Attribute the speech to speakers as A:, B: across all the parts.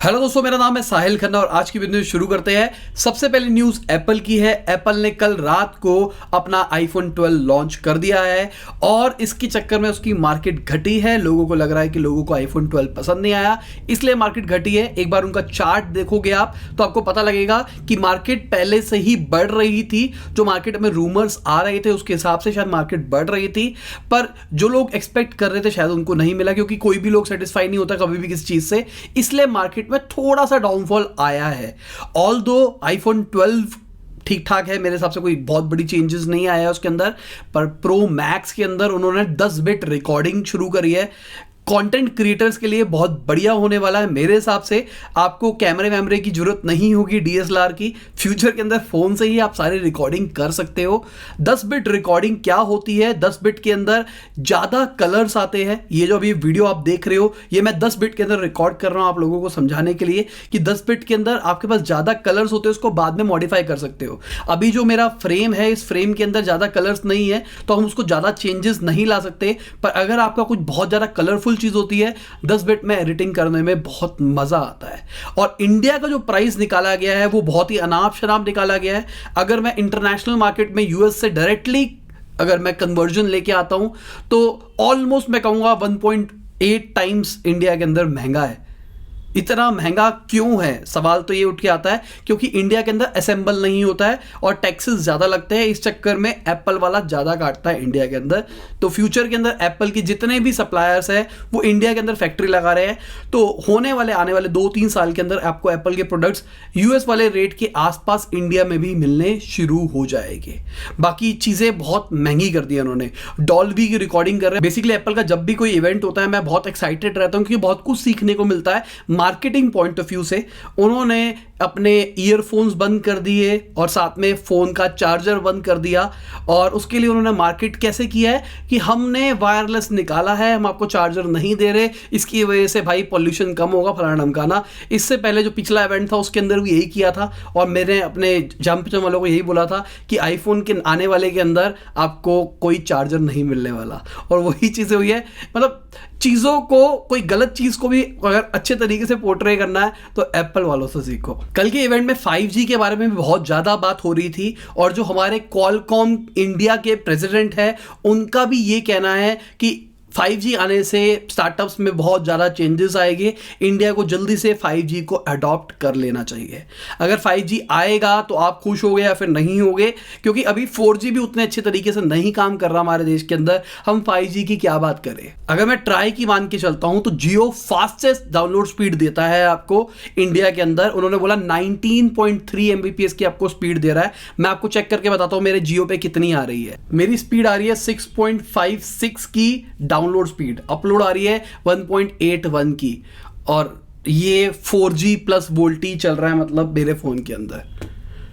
A: Hello दोस्तों, मेरा नाम है साहिल खन्ना और आज की वीडियो शुरू करते हैं। सबसे पहले न्यूज एप्पल की है। एप्पल ने कल रात को अपना आईफोन 12 लॉन्च कर दिया है और इसके चक्कर में उसकी मार्केट घटी है। लोगों को लग रहा है कि लोगों को आईफोन 12 पसंद नहीं आया, इसलिए मार्केट घटी है। एक बार उनका चार्ट देखोगे आप तो आपको पता लगेगा कि मार्केट पहले से ही बढ़ रही थी। जो मार्केट में रूमर्स आ रहे थे उसके हिसाब से शायद मार्केट बढ़ रही थी, पर जो लोग एक्सपेक्ट कर रहे थे शायद उनको नहीं मिला, क्योंकि कोई भी लोग सेटिस्फाई नहीं होता कभी भी किसी चीज से। इसलिए मार्केट में थोड़ा सा डाउनफॉल आया है। ऑल्दो आईफोन 12 ठीक ठाक है, मेरे हिसाब से कोई बहुत बड़ी चेंजेस नहीं आया है उसके अंदर, पर प्रो मैक्स के अंदर उन्होंने 10 बिट रिकॉर्डिंग शुरू करी है। कंटेंट क्रिएटर्स के लिए बहुत बढ़िया होने वाला है मेरे हिसाब से। आपको कैमरे वैमरे की जरूरत नहीं होगी, डीएसएलआर की। फ्यूचर के अंदर फोन से ही आप सारी रिकॉर्डिंग कर सकते हो। 10 बिट रिकॉर्डिंग क्या होती है? 10 बिट के अंदर ज्यादा कलर्स आते हैं। ये जो अभी वीडियो आप देख रहे हो, ये मैं 10 बिट के अंदर रिकॉर्ड कर रहा हूं आप लोगों को समझाने के लिए कि 10 बिट के अंदर आपके पास ज्यादा कलर्स होते हैं, उसको बाद में मॉडिफाई कर सकते हो। अभी जो मेरा फ्रेम है, इस फ्रेम के अंदर ज्यादा कलर्स नहीं है तो हम उसको ज्यादा चेंजेस नहीं ला सकते। पर अगर आपका कुछ बहुत ज्यादा कलरफुल चीज होती है, 10 बिट में एडिटिंग करने में बहुत मजा आता है। और इंडिया का जो प्राइस निकाला गया है वो बहुत ही अनाप शनाप निकाला गया है। अगर मैं इंटरनेशनल मार्केट में यूएस से डायरेक्टली अगर मैं कन्वर्जन लेके आता हूं तो ऑलमोस्ट मैं कहूंगा 1.8 टाइम्स इंडिया के अंदर महंगा है। इतना महंगा क्यों है, सवाल तो ये उठ के आता है क्योंकि इंडिया के अंदर असेंबल नहीं होता है और टैक्सेस ज़्यादा लगते हैं। इस चक्कर में एप्पल वाला ज़्यादा काटता है इंडिया के अंदर। तो फ्यूचर के अंदर एप्पल की जितने भी सप्लायर्स हैं वो इंडिया के अंदर फैक्ट्री लगा रहे हैं। तो होने वाले आने वाले 2-3 साल के अंदर आपको एप्पल के प्रोडक्ट्स यूएस वाले रेट के आसपास इंडिया में भी मिलने शुरू हो जाएंगे। बाकी चीज़ें बहुत महंगी कर दी है उन्होंने। डॉल्बी की रिकॉर्डिंग कर रहे हैं। बेसिकली एप्पल का जब भी कोई इवेंट होता है मैं बहुत एक्साइटेड रहता हूँ क्योंकि बहुत कुछ सीखने को मिलता है। मार्केटिंग पॉइंट ऑफ व्यू से उन्होंने अपने ईयरफोन्स बंद कर दिए और साथ में फोन का चार्जर बंद कर दिया। और उसके लिए उन्होंने मार्केट कैसे किया है कि हमने वायरलेस निकाला है, हम आपको चार्जर नहीं दे रहे, इसकी वजह से भाई पॉल्यूशन कम होगा, फलाना ढमकाना। इससे पहले जो पिछला इवेंट था उसके अंदर भी यही किया था और मैंने अपने जंप वालों को यही बोला था कि आईफोन के आने वाले के अंदर आपको कोई चार्जर नहीं मिलने वाला। और वही चीजें हुई है। मतलब चीजों को, कोई गलत चीज को भी अगर अच्छे तरीके से पोर्ट्रे करना है तो एप्पल वालों से सीखो। कल के इवेंट में 5G के बारे में भी बहुत ज्यादा बात हो रही थी और जो हमारे क्वालकॉम इंडिया के प्रेसिडेंट है उनका भी ये कहना है कि 5G आने से स्टार्टअप्स में बहुत ज़्यादा चेंजेस आएंगे। इंडिया को जल्दी से 5G को अडॉप्ट कर लेना चाहिए। अगर 5G आएगा तो आप खुश होगे या फिर नहीं होगे, क्योंकि अभी 4G भी उतने अच्छे तरीके से नहीं काम कर रहा हमारे देश के अंदर। हम 5G की क्या बात करें। अगर मैं ट्राई की मान के चलता हूं तो जियो फास्टेस्ट डाउनलोड स्पीड देता है आपको इंडिया के अंदर। उन्होंने बोला 19.3 Mbps की आपको स्पीड दे रहा है। मैं आपको चेक करके बताता हूं मेरे जियो पे कितनी आ रही है। मेरी स्पीड आ रही है 6.56 की डाउनलोड स्पीड, अपलोड आ रही है 1.81 की और ये 4G प्लस वोल्टी चल रहा है मतलब मेरे फोन के अंदर।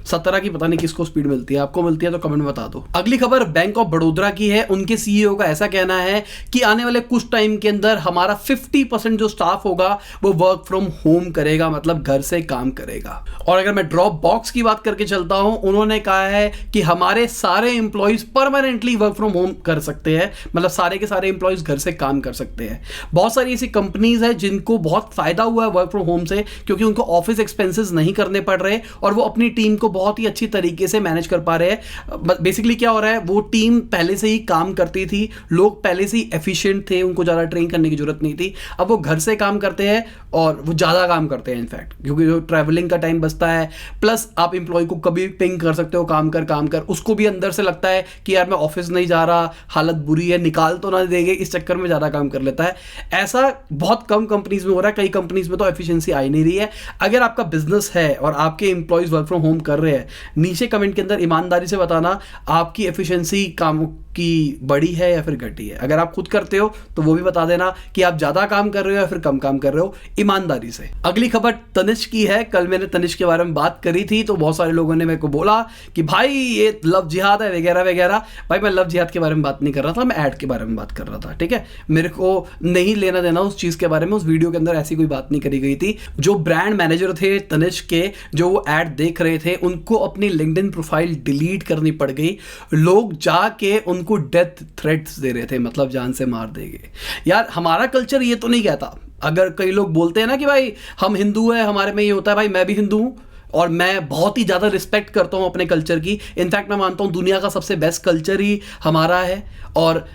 A: 17 की पता नहीं किसको स्पीड मिलती है, आपको मिलती है तो कमेंट में बता दो। अगली खबर बैंक ऑफ बड़ौदा की है। उनके सीईओ का ऐसा कहना है कि आने वाले कुछ टाइम के अंदर हमारा 50% जो स्टाफ होगा वो वर्क फ्रॉम होम करेगा, मतलब घर से काम करेगा। और अगर मैं ड्रॉप बॉक्स की बात करके चलता हूं, उन्होंने कहा है कि हमारे सारे employees permanently work from home कर सकते हैं, मतलब सारे के सारे एम्प्लॉइज घर से काम कर सकते हैं। बहुत सारी ऐसी कंपनीज है जिनको बहुत फायदा हुआ है वर्क फ्रॉम होम से, क्योंकि उनको ऑफिस एक्सपेंसेस नहीं करने पड़ रहे और वो अपनी टीम को बहुत ही अच्छी तरीके से मैनेज कर पा रहे हैं। बेसिकली क्या हो रहा है, वो टीम पहले से ही काम करती थी, लोग पहले से ही एफिशिएंट थे, उनको ज़्यादा ट्रेन करने की जरूरत नहीं थी। अब वो घर से काम करते हैं और वो ज़्यादा काम करते हैं इनफैक्ट, क्योंकि जो ट्रैवलिंग का टाइम बचता है, प्लस आप एम्प्लॉय को कभी पिंग कर सकते हो काम कर, उसको भी अंदर से लगता है कि यार मैं ऑफिस नहीं जा रहा, हालत बुरी है, निकाल तो ना देंगे, इस चक्कर में ज़्यादा काम कर लेता है। ऐसा बहुत कम कंपनीज में हो रहा है, कई कंपनीज में तो एफिशिएंसी आ ही नहीं रही है। अगर आपका बिजनेस है और आपके एम्प्लॉयज वर्क फ्रॉम होम कर रहे हैं, नीचे कमेंट के अंदर ईमानदारी से बताना आपकी एफिशिएंसी काम की बड़ी है या फिर घटी है। अगर आप खुद करते हो तो वो भी बता देना कि आप ज्यादा काम कर रहे हो या फिर कम काम कर रहे हो, ईमानदारी से। अगली खबर तनिष्क की है। कल मैंने तनिष्क के बारे में बात करी थी तो बहुत सारे लोगों ने मेरे को बोला कि भाई ये लव जिहाद है वगैरह वगैरह। भाई मैं लव जिहाद के बारे में बात नहीं कर रहा था, मैं ऐड के बारे में बात कर रहा था, ठीक है। मेरे को नहीं लेना देना उस चीज के बारे में, उस वीडियो के अंदर ऐसी कोई बात नहीं करी गई थी। जो ब्रांड मैनेजर थे तनिष्क के, जो वो ऐड देख रहे थे, उनको अपनी लिंक्डइन प्रोफाइल डिलीट करनी पड़ गई। लोग जाके उनको डेथ थ्रेट्स दे रहे थे, मतलब जान से मार देंगे। यार हमारा कल्चर ये तो नहीं कहता। अगर कई लोग बोलते हैं ना कि भाई हम हिंदू हैं, हमारे में ये होता है, भाई मैं भी हिंदू हूँ और मैं बहुत ही ज़्यादा रिस्पेक्ट करता हूँ अपने कल्चर की। इनफैक्ट मैं मानता हूँ दुनिया का सबसे बेस्ट कल्चर ही हमारा है और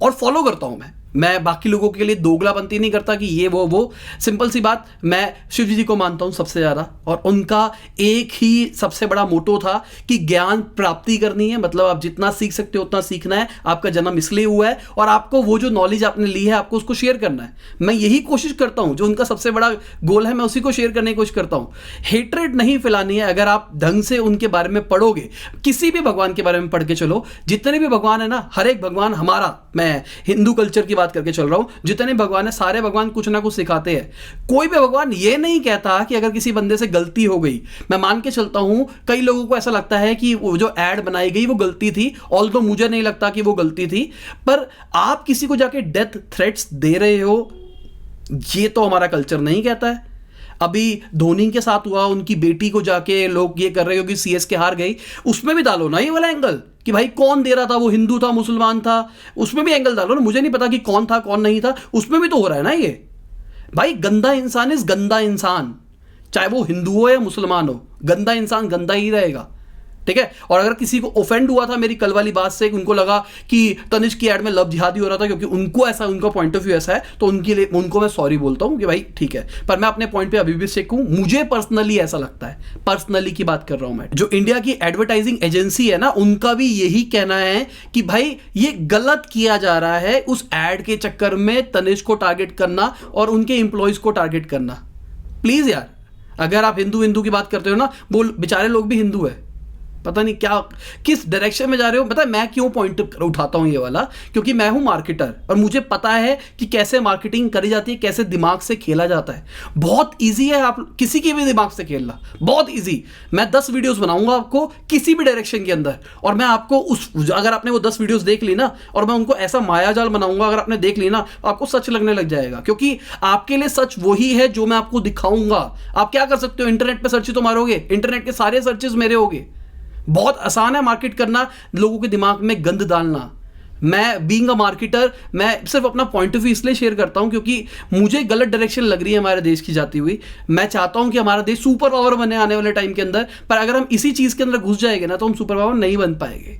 A: और फॉलो करता हूँ। मैं बाकी लोगों के लिए दोगलापंती नहीं करता कि ये वो सिंपल सी बात, मैं शिव जी को मानता हूँ सबसे ज़्यादा, और उनका एक ही सबसे बड़ा मोटो था कि ज्ञान प्राप्ति करनी है, मतलब आप जितना सीख सकते हो उतना सीखना है, आपका जन्म इसलिए हुआ है और आपको वो जो नॉलेज आपने ली है आपको उसको शेयर करना है। मैं यही कोशिश करता हूँ, जो उनका सबसे बड़ा गोल है मैं उसी को शेयर करने की कोशिश करता हूँ। हेट्रेड नहीं फैलानी है। अगर आप ढंग से उनके बारे में पढ़ोगे, किसी भी भगवान के बारे में पढ़ के चलो, जितने भी भगवान है ना, हर एक भगवान हमारा, मैं हिंदू कल्चर की बात करके चल रहा हूं, जितने भगवान है सारे भगवान कुछ ना कुछ सिखाते हैं। कोई भी भगवान ये नहीं कहता कि अगर किसी बंदे से गलती हो गई, मैं मान के चलता हूं कई लोगों को ऐसा लगता है कि वो जो एड बनाई गई वो गलती थी, ऑल्दो मुझे नहीं लगता कि वो गलती थी, पर आप किसी को जाके डेथ थ्रेट्स दे रहे हो, ये तो हमारा कल्चर नहीं कहता है। अभी धोनी के साथ हुआ, उनकी बेटी को जाके लोग ये कर रहे हो कि सीएसके हार गई, उसमें भी डालो ना ये वाला एंगल कि भाई कौन दे रहा था, वो हिंदू था मुसलमान था, उसमें भी एंगल डालो ना। मुझे नहीं पता कि कौन था कौन नहीं था, उसमें भी तो हो रहा है ना ये। भाई गंदा इंसान इज गंदा इंसान, चाहे वो हिंदू हो या मुसलमान हो, गंदा इंसान गंदा ही रहेगा, ठीक है। और अगर किसी को ऑफेंड हुआ था मेरी कल वाली बात से, उनको लगा कि तनिष्क की एड में लव जिहादी हो रहा था क्योंकि उनको ऐसा, उनका पॉइंट ऑफ व्यू ऐसा है, तो उनके लिए उनको मैं सॉरी बोलता हूं कि भाई ठीक है, पर मैं अपने पॉइंट पे अभी भी स्टिक हूं। मुझे पर्सनली ऐसा लगता है, पर्सनली की बात कर रहा हूं मैं। जो इंडिया की एडवर्टाइजिंग एजेंसी है ना, उनका भी यही कहना है कि भाई ये गलत किया जा रहा है उस एड के चक्कर में तनिष्क को टारगेट करना और उनके एम्प्लॉयज को टारगेट करना। प्लीज यार, अगर आप हिंदू की बात करते हो ना, वो बेचारे लोग भी हिंदू है, पता नहीं क्या किस डायरेक्शन में जा रहे हो। पता है मैं क्यों पॉइंट उठाता हूं ये वाला, क्योंकि मैं हूं मार्केटर और मुझे पता है कि कैसे मार्केटिंग करी जाती है, कैसे दिमाग से खेला जाता है। बहुत इजी है, आप किसी के भी दिमाग से खेलना, बहुत इजी। मैं 10 वीडियोस बनाऊंगा आपको किसी भी डायरेक्शन के अंदर, और मैं आपको अगर आपने वो 10 वीडियोस देख ली ना, और मैं उनको ऐसा मायाजाल बनाऊंगा, अगर आपने देख ली ना, आपको सच लगने लग जाएगा, क्योंकि आपके लिए सच वही है जो मैं आपको दिखाऊंगा। आप क्या कर सकते हो, इंटरनेट पर सर्च तो मारोगे, इंटरनेट के सारे सर्चेस मेरे होंगे। बहुत आसान है मार्केट करना, लोगों के दिमाग में गंद डालना। मैं बीइंग अ मार्केटर, मैं सिर्फ अपना पॉइंट ऑफ व्यू इसलिए शेयर करता हूं क्योंकि मुझे गलत डायरेक्शन लग रही है हमारे देश की जाती हुई। मैं चाहता हूं कि हमारा देश सुपर पावर बने आने वाले टाइम के अंदर, पर अगर हम इसी चीज के अंदर घुस जाएंगे ना तो हम सुपर पावर नहीं बन पाएंगे।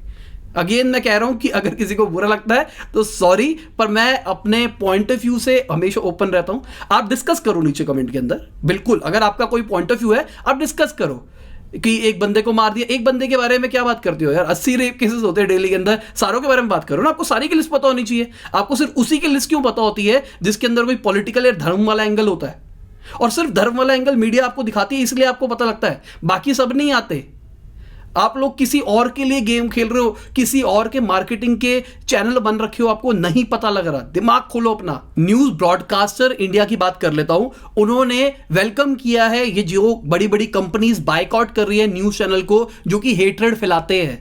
A: अगेन मैं कह रहा हूं कि अगर किसी को बुरा लगता है तो सॉरी, पर मैं अपने पॉइंट ऑफ व्यू से हमेशा ओपन रहता हूं। आप डिस्कस करो नीचे कमेंट के अंदर, बिल्कुल, अगर आपका कोई पॉइंट ऑफ व्यू है आप डिस्कस करो कि एक बंदे को मार दिया, एक बंदे के बारे में क्या बात करते हो यार, 80 रेप केसेस होते हैं डेली के अंदर, सारों के बारे में बात करो ना। आपको सारी की लिस्ट पता होनी चाहिए, आपको सिर्फ उसी की लिस्ट क्यों पता होती है जिसके अंदर कोई पॉलिटिकल या धर्म वाला एंगल होता है, और सिर्फ धर्म वाला एंगल मीडिया आपको दिखाती है इसलिए आपको पता लगता है, बाकी सब नहीं आते। आप लोग किसी और के लिए गेम खेल रहे हो, किसी और के मार्केटिंग के चैनल बन रखे हो, आपको नहीं पता लग रहा। दिमाग खोलो अपना। न्यूज ब्रॉडकास्टर इंडिया की बात कर लेता हूं, उन्होंने वेलकम किया है ये जो बड़ी बड़ी कंपनीज बायकॉट कर रही है न्यूज चैनल को जो कि हेट्रेड फैलाते हैं,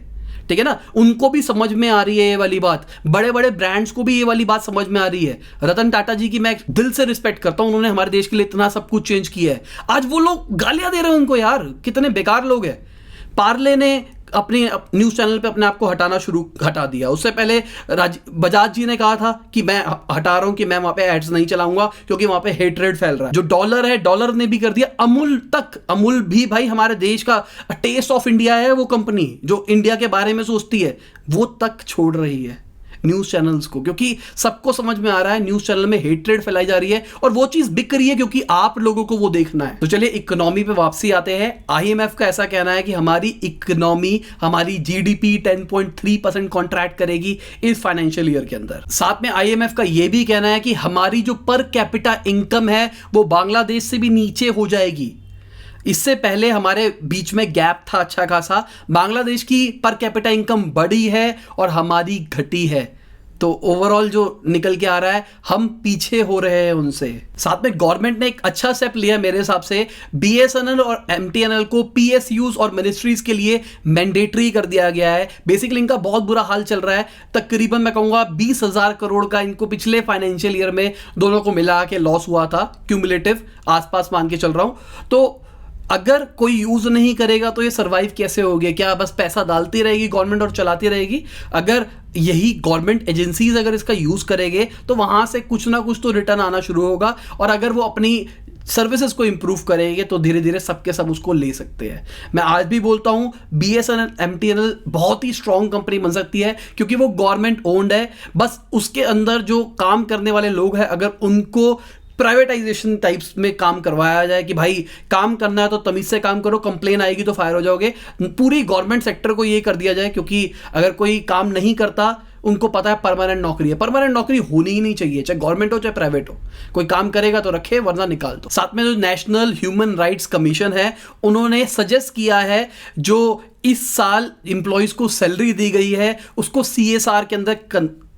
A: ठीक है ना। उनको भी समझ में आ रही है ये वाली बात, बड़े बड़े ब्रांड्स को भी ये वाली बात समझ में आ रही है। रतन टाटा जी की मैं दिल से रिस्पेक्ट करता हूं, उन्होंने हमारे देश के लिए इतना सब कुछ चेंज किया है। आज वो लोग गालियां दे रहे हैं उनको, यार कितने बेकार लोग हैं। पार्ले ने अपने न्यूज चैनल पे अपने आप को हटा दिया। उससे पहले बजाज जी ने कहा था कि मैं हटा रहा हूं, कि मैं वहां पे एड्स नहीं चलाऊंगा क्योंकि वहां पे हेट्रेड फैल रहा है। जो डॉलर है, डॉलर ने भी कर दिया। अमूल भी भाई हमारे देश का टेस्ट ऑफ इंडिया है, वो कंपनी जो इंडिया के बारे में सोचती है, वो तक छोड़ रही है न्यूज चैनल्स को, क्योंकि सबको समझ में आ रहा है न्यूज चैनल में हेट्रेड फैलाई जा रही है और वो चीज बिक रही है क्योंकि आप लोगों को वो देखना है। तो चलिए इकोनॉमी पे वापसी आते हैं। आईएमएफ का ऐसा कहना है कि हमारी इकोनॉमी, हमारी जीडीपी 10.3% कॉन्ट्रैक्ट करेगी इस फाइनेंशियल ईयर के अंदर। साथ में आईएमएफ का यह भी कहना है कि हमारी जो पर कैपिटा इनकम है वो बांग्लादेश से भी नीचे हो जाएगी। इससे पहले हमारे बीच में गैप था अच्छा खासा, बांग्लादेश की पर कैपिटा इनकम बढ़ी है और हमारी घटी है। तो ओवरऑल जो निकल के आ रहा है, हम पीछे हो रहे हैं उनसे। साथ में गवर्नमेंट ने एक अच्छा स्टेप लिया मेरे हिसाब से, बीएसएनएल और एमटीएनएल को पीएसयूज और मिनिस्ट्रीज के लिए मैंडेटरी कर दिया गया है। बेसिकली इनका बहुत बुरा हाल चल रहा है, तकरीबन मैं कहूंगा 20,000 करोड़ का इनको पिछले फाइनेंशियल ईयर में दोनों को मिला के लॉस हुआ था, क्यूमुलेटिव आसपास मान के चल रहा हूं। तो अगर कोई यूज नहीं करेगा तो ये सर्वाइव कैसे होगी? क्या बस पैसा डालती रहेगी गवर्नमेंट और चलाती रहेगी? अगर यही गवर्नमेंट एजेंसीज अगर इसका यूज करेंगे तो वहां से कुछ ना कुछ तो रिटर्न आना शुरू होगा, और अगर वो अपनी सर्विसेज को इंप्रूव करेंगे तो धीरे धीरे सबके सब उसको ले सकते हैं। मैं आज भी बोलता हूं BSNL MTNL बहुत ही स्ट्रांग कंपनी बन सकती है, क्योंकि वो गवर्नमेंट ओन्ड है। बस उसके अंदर जो काम करने वाले लोग हैं, अगर उनको प्राइवेटाइजेशन टाइप्स में काम करवाया जाए कि भाई काम करना है तो तमीज से काम करो, कंप्लेन आएगी तो फायर हो जाओगे, पूरी गवर्नमेंट सेक्टर को ये कर दिया जाए। क्योंकि अगर कोई काम नहीं करता, उनको पता है परमानेंट नौकरी है, परमानेंट नौकरी होनी ही नहीं चाहिए, चाहे गवर्नमेंट हो चाहे प्राइवेट हो। कोई काम करेगा तो रखे, वरना निकाल दो। साथ में जो नेशनल ह्यूमन राइट्स कमीशन है, उन्होंने सजेस्ट किया है जो इस साल एम्प्लॉइज को सैलरी दी गई है उसको CSR के अंदर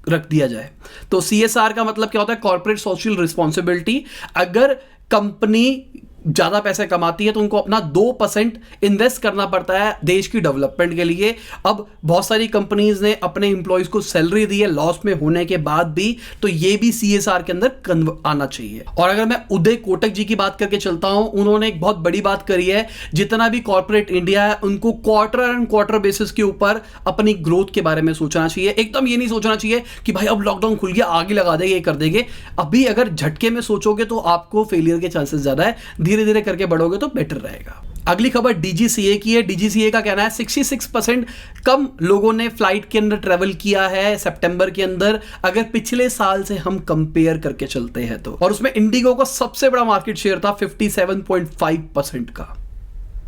A: रख दिया जाए। तो CSR का मतलब क्या होता है? Corporate social responsibility. अगर कंपनी ज्यादा पैसे कमाती है तो उनको अपना 2% इन्वेस्ट करना पड़ता है देश की डेवलपमेंट के लिए। अब बहुत सारी कंपनीज ने अपने एम्प्लॉइज को सैलरी दी है लॉस में होने के बाद भी, तो ये भी CSR के अंदर आना चाहिए। और अगर मैं उदय कोटक जी की बात करके चलता हूं, उन्होंने एक बहुत बड़ी बात करी है, जितना भी कॉर्पोरेट इंडिया है उनको क्वार्टर एंड क्वार्टर बेसिस के ऊपर अपनी ग्रोथ के बारे में सोचना चाहिए। एकदम ये नहीं सोचना चाहिए कि भाई अब लॉकडाउन खुल गया आगे लगा देंगे, ये कर देंगे। अभी अगर झटके में सोचोगे तो आपको फेलियर के चांसेस ज्यादा है। धीरे धीरे करके बढ़ोगे तो बेटर रहेगा। अगली खबर DGCA की है। DGCA का कहना है 66% कम लोगों ने फ्लाइट के अंदर ट्रेवल किया है सितंबर के अंदर, अगर पिछले साल से हम कंपेयर करके चलते हैं तो। और उसमें इंडिगो का सबसे बड़ा मार्केट शेयर था 57.5% का।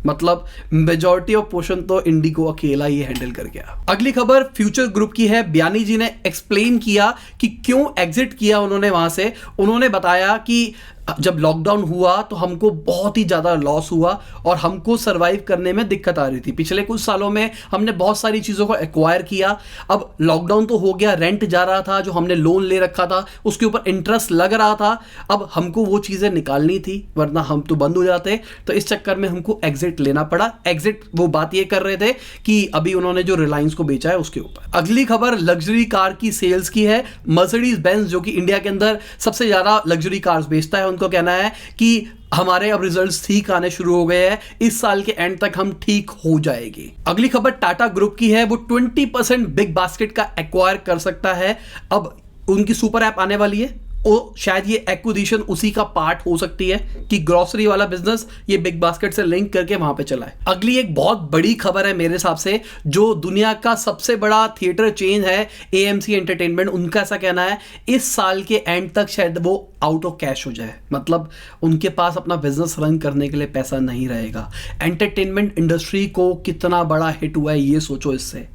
A: मतलब मेजॉरिटी ऑफ पोर्शन तो इंडिगो अकेला ही हैंडल कर गया। अगली खबर फ्यूचर ग्रुप की है। बयानी जी ने एक्सप्लेन किया कि क्यों एग्जिट किया उन्होंने वहां से। उन्होंने बताया कि जब लॉकडाउन हुआ तो हमको बहुत ही ज्यादा लॉस हुआ और हमको सरवाइव करने में दिक्कत आ रही थी। पिछले कुछ सालों में हमने बहुत सारी चीजों को एक्वायर किया। अब लॉकडाउन तो हो गया, रेंट जा रहा था, जो हमने लोन ले रखा था उसके ऊपर इंटरेस्ट लग रहा था। अब हमको वो चीजें निकालनी थी, वरना हम तो बंद हो जाते। तो इस चक्कर में हमको एग्जिट लेना पड़ा। एग्जिट वो बात ये कर रहे थे कि अभी उन्होंने जो रिलायंस को बेचा है उसके ऊपर। अगली खबर लग्जरी कार की सेल्स की है। मर्सिडीज बेंज जो कि इंडिया के अंदर सबसे ज्यादा लग्जरी कार्स बेचता है, उनको कहना है कि हमारे अब रिजल्ट्स ठीक आने शुरू हो गए हैं, इस साल के एंड तक हम ठीक हो जाएंगे। अगली खबर टाटा ग्रुप की है। वो 20% बिग बास्केट का एक्वायर कर सकता है। अब उनकी सुपर ऐप आने वाली है, वो शायद ये एक्विजिशन उसी का पार्ट हो सकती है कि ग्रोसरी वाला बिजनेस ये बिग बास्केट से लिंक करके वहां पे चला है। अगली एक बहुत बड़ी खबर है मेरे हिसाब से, जो दुनिया का सबसे बड़ा थिएटर चेन है AMC एंटरटेनमेंट, उनका ऐसा कहना है इस साल के एंड तक शायद वो आउट ऑफ कैश हो जाए। मतलब उनके पास अपना बिजनेस रन करने के लिए पैसा नहीं रहेगा। एंटरटेनमेंट इंडस्ट्री को कितना बड़ा हिट हुआ है ये सोचो। इससे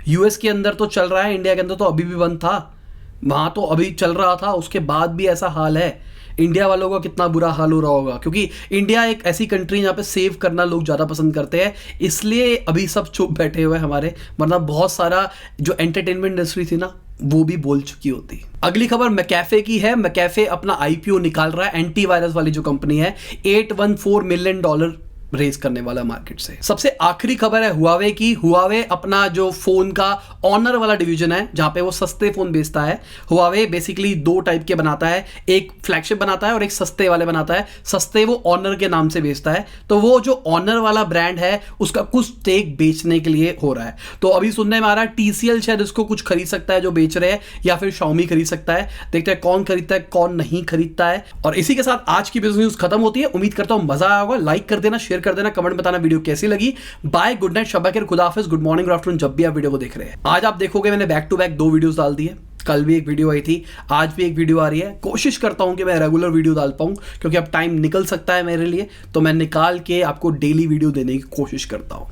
A: US के अंदर तो चल रहा है, इंडिया के अंदर तो अभी भी बंद था, वहां तो अभी चल रहा था, उसके बाद भी ऐसा हाल है। इंडिया वालों का कितना बुरा हाल हो रहा होगा, क्योंकि इंडिया एक ऐसी कंट्री जहाँ पे सेव करना लोग ज़्यादा पसंद करते हैं, इसलिए अभी सब चुप बैठे हुए हैं हमारे, वरना बहुत सारा जो एंटरटेनमेंट इंडस्ट्री थी ना वो भी बोल चुकी होती। अगली खबर मैकेफे की है। मैकेफे अपना IPO निकाल रहा है। एंटीवायरस वाली जो कंपनी है, $814 मिलियन रेज करने वाला मार्केट से। सबसे आखिरी खबर है हुआवे की। हुआवे अपना जो फोन का ऑनर वाला डिवीजन है, जहां पे वो सस्ते फोन बेचता है। हुआवे बेसिकली 2 टाइप के बनाता है, एक फ्लैगशिप बनाता है और एक सस्ते वाले बनाता है। सस्ते वो ऑनर के नाम से बेचता है, तो वो जो ऑनर वाला ब्रांड है उसका कुछ स्टेक बेचने के लिए हो रहा है। तो अभी सुनने में आ रहा है TCL शायद इसको कुछ खरीद सकता है जो बेच रहे हैं, या फिर Xiaomi खरीद सकता है। देखते हैं कौन खरीदता है कौन नहीं खरीदता है। और इसी के साथ आज की बिजनेस न्यूज खत्म होती है। उम्मीद करता हूं मजा आया होगा। लाइक कर देना, शेयर कर देना, कमेंट बताना वीडियो कैसी लगी। बाय, गुड नाइट, शब खैर, खुदा हाफिज, गुड मॉर्निंग, गुड आफ्टरनून, जब भी आप वीडियो को देख रहे हैं। आज आप देखोगे मैंने बैक टू बैक 2 वीडियोस डाल दी है। कल भी एक वीडियो आई थी, आज भी एक वीडियो आ रही है। कोशिश करता हूं कि मैं रेगुलर वीडियो डाल पाऊं, क्योंकि अब टाइम निकल सकता है मेरे लिए, तो मैं निकाल के आपको डेली वीडियो देने की कोशिश करता हूं।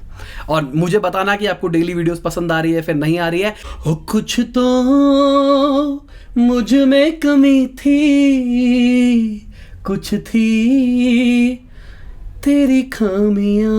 A: और मुझे बताना कि आपको डेली वीडियोस पसंद आ रही है फिर नहीं आ रही है। हो कुछ तो मुझ में कमी थी, कुछ थी तेरी खामियां।